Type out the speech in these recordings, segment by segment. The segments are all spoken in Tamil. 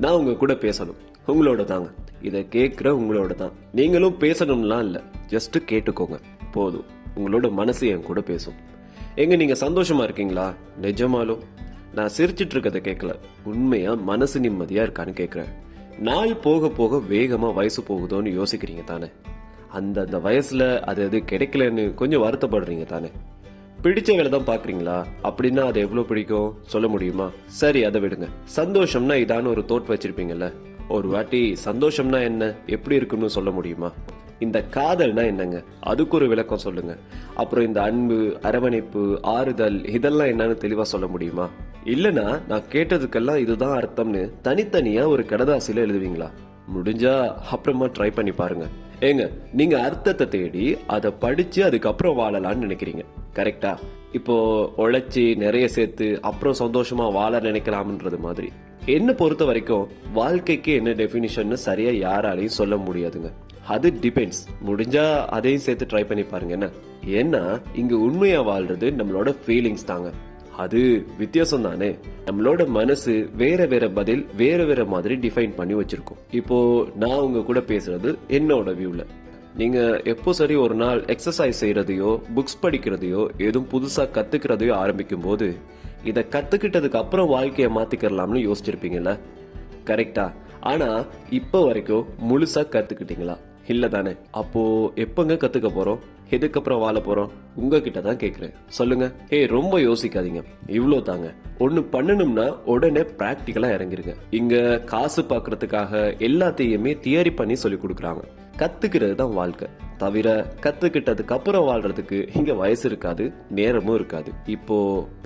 நான் உங்க கூட பேசணும். உங்களோட தாங்க. இதை கேட்குற உங்களோட தான். நீங்களும் பேசணும்லாம் இல்லை, ஜஸ்ட் கேட்டுக்கோங்க போதும். உங்களோட மனசு என் கூட பேசும். எங்க நீங்க சந்தோஷமா இருக்கீங்களா? நிஜமாலும் நான் சிரிச்சிட்டு இருக்கதை கேட்கல, உண்மையா மனசு நிம்மதியா இருக்கான்னு கேட்கிறேன். நாள் போக போக வேகமா வயசு போகுதோன்னு யோசிக்கிறீங்க தானே? அந்த வயசுல அது கிடைக்கலன்னு கொஞ்சம் வருத்தப்படுறீங்க தானே? பிடிச்ச வேலை தான் பாக்குறீங்களா? அப்படின்னா அது எவ்வளவு பிடிக்கும் சொல்ல முடியுமா? சரி, அதை விடுங்க. சந்தோஷம்னா இதான ஒரு தோட் வச்சிருப்பீங்கல்ல, ஒரு வாட்டி சந்தோஷம்னா என்ன, எப்படி இருக்குன்னு சொல்ல முடியுமா? இந்த காதல்னா என்னங்க, அதுக்கு ஒரு விளக்கம் சொல்லுங்க. அப்புறம் இந்த அன்பு, அரவணைப்பு, ஆறுதல், இதெல்லாம் என்னன்னு தெளிவா சொல்ல முடியுமா? இல்லனா நான் கேட்டதுக்கெல்லாம் இதுதான் அர்த்தம்னு தனித்தனியா ஒரு கடதாசில எழுதுவீங்களா? முடிஞ்சா அப்புறமா ட்ரை பண்ணி பாருங்க. ஏங்க, நீங்க அர்த்தத்தை தேடி அதை படிச்சு அதுக்கப்புறம் வாழலாம்னு நினைக்கிறீங்க, கரெக்டா? இப்போ உழைச்சி நிறைய சேர்த்து அப்புறம் சந்தோஷமா வாழ நினைக்கலாம்ன்றது மாதிரி என்ன பொறுத்த வரைக்கும் வாழ்க்கைக்கு என்ன டெபினிஷன் சரியா யாராலையும் சொல்ல முடியாதுங்க. அது டிபெண்ட்ஸ். முடிஞ்சா அதையும் சேர்த்து ட்ரை பண்ணி பாருங்க என்ன. ஏன்னா இங்க உண்மையா வாழ்றது நம்மளோட ஃபீலிங்ஸ் தாங்க. அது வித்தியாசம் தானே. நம்மளோட மனசு வேற வேற பதில் வேற வேற மாதிரி டிஃபைன் பண்ணி வச்சிருக்கோம். இப்போ நான் உங்க கூட பேசுறது என்னோட வியூல. நீங்க எப்போ சரி ஒரு நாள் எக்ஸசைஸ் செய்யறதையோ புக்ஸ் படிக்கிறதையோ எதுவும் புதுசா கத்துக்கிறதையோ ஆரம்பிக்கும் போது இதை கத்துக்கிட்டதுக்கு அப்புறம் வாழ்க்கையை மாத்திக்கலாம்னு யோசிச்சிருப்பீங்கல்ல, கரெக்டா? ஆனா இப்ப வரைக்கும் முழுசா கத்துக்கிட்டீங்களா? இல்ல தானே. அப்போ எப்பங்க கத்துக்க போறோம்? எதுக்கப்புறம் வாழ போறோம்? உங்ககிட்ட தான் கேக்குறேன், சொல்லுங்க. ரொம்ப யோசிக்காதீங்க, இவ்வளோ தாங்க. ஒண்ணு பண்ணணும்னா உடனே பிராக்டிக்கலா இறங்கிருங்க. இங்க காசு பாக்குறதுக்காக எல்லாத்தையுமே தியரி பண்ணி சொல்லி கொடுக்குறாங்க. கத்துக்கிறது தான் வாழ்க்கை தவிர கத்துக்கிட்டதுக்கு அப்புறம் வாழ்றதுக்கு இங்க வயசு இருக்காது, நேரமும் இருக்காது. இப்போ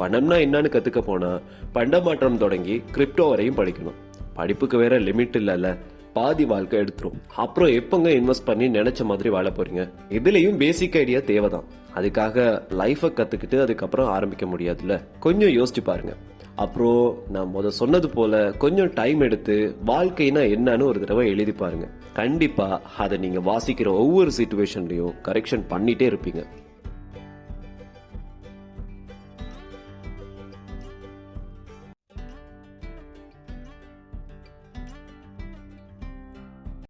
பணம்னா என்னன்னு கத்துக்க போனா பண்டமாற்றம் தொடங்கி கிரிப்டோ வரையும் படிக்கணும். படிப்புக்கு வேற லிமிட் இல்லைல்ல, பாதி வாழ்க்கை எடுத்துரும். அப்புறம் எப்பங்க இன்வெஸ்ட் பண்ணி நினைச்ச மாதிரி வாழ போறீங்க? இதுலயும் பேசிக் ஐடியா தேவைதான். அதுக்காக லைஃபை கத்துக்கிட்டு அதுக்கப்புறம் ஆரம்பிக்க முடியாதுல்ல. கொஞ்சம் யோசிச்சு பாருங்க. அப்புறம் நான் சொன்னது போல கொஞ்சம் டைம் எடுத்து வாழ்க்கைனா என்னன்னு ஒரு தடவை எழுதி பாருங்க. கண்டிப்பா அதை நீங்க வாசிக்கிற ஒவ்வொரு சிச்சுவேஷன்லயும் கரெக்ஷன் பண்ணிட்டே இருப்பீங்க.